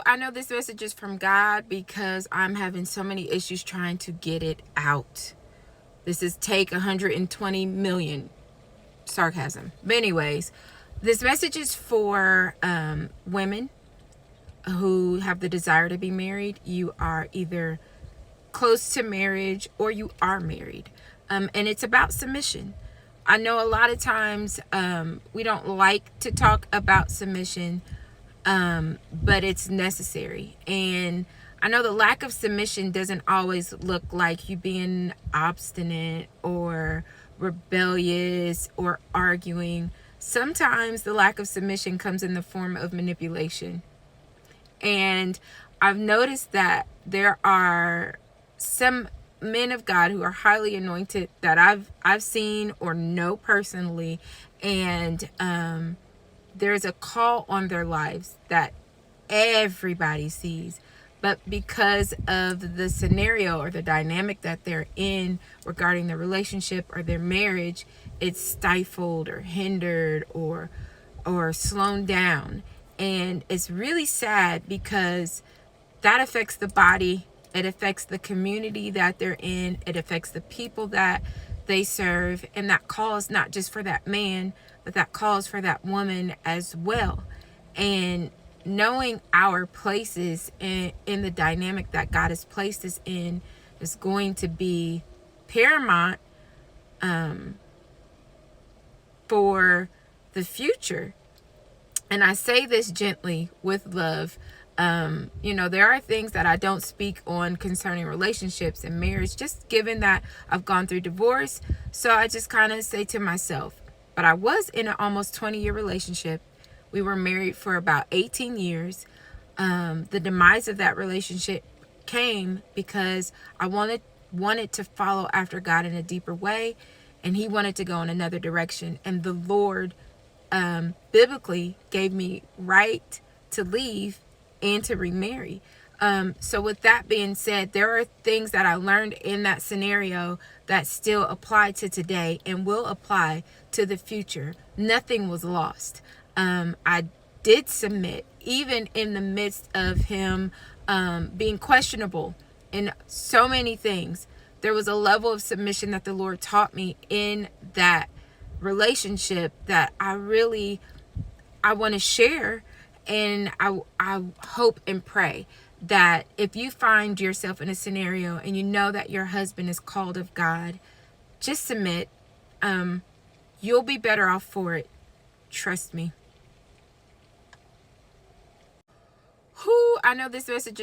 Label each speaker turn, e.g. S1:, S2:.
S1: I know this message is from God because I'm having so many issues trying to get it out. This is take 120 million. Sarcasm. But anyways, this message is for women who have the desire to be married. You are either close to marriage or you are married. And it's about submission. I know a lot of times we don't like to talk about submission, but it's necessary. And I know the lack of submission doesn't always look like you being obstinate or rebellious or arguing. Sometimes the lack of submission comes in the form of manipulation. And I've noticed that there are some men of God who are highly anointed that I've seen or know personally, and there's a call on their lives that everybody sees, but because of the scenario or the dynamic that they're in regarding their relationship or their marriage, it's stifled or hindered or slowed down. And it's really sad because that affects the body, it affects the community that they're in, it affects the people that they serve, and that calls not just for that man, but that calls for that woman as well. And knowing our places in the dynamic that God has placed us in is going to be paramount for the future. And I say this gently with love. There are things that I don't speak on concerning relationships and marriage, just given that I've gone through divorce. So I just kind of say to myself, but I was in an almost 20-year relationship. We were married for about 18 years. The demise of that relationship came because I wanted to follow after God in a deeper way, and he wanted to go in another direction. And the Lord biblically gave me right to leave and to remarry. So with that being said, there are things that I learned in that scenario that still apply to today and will apply to the future. Nothing was lost. I did submit, even in the midst of him being questionable in so many things. There was a level of submission that the Lord taught me in that relationship that I want to share. And I hope and pray that if you find yourself in a scenario and you know that your husband is called of God, just submit. You'll be better off for it. Trust me. I know this message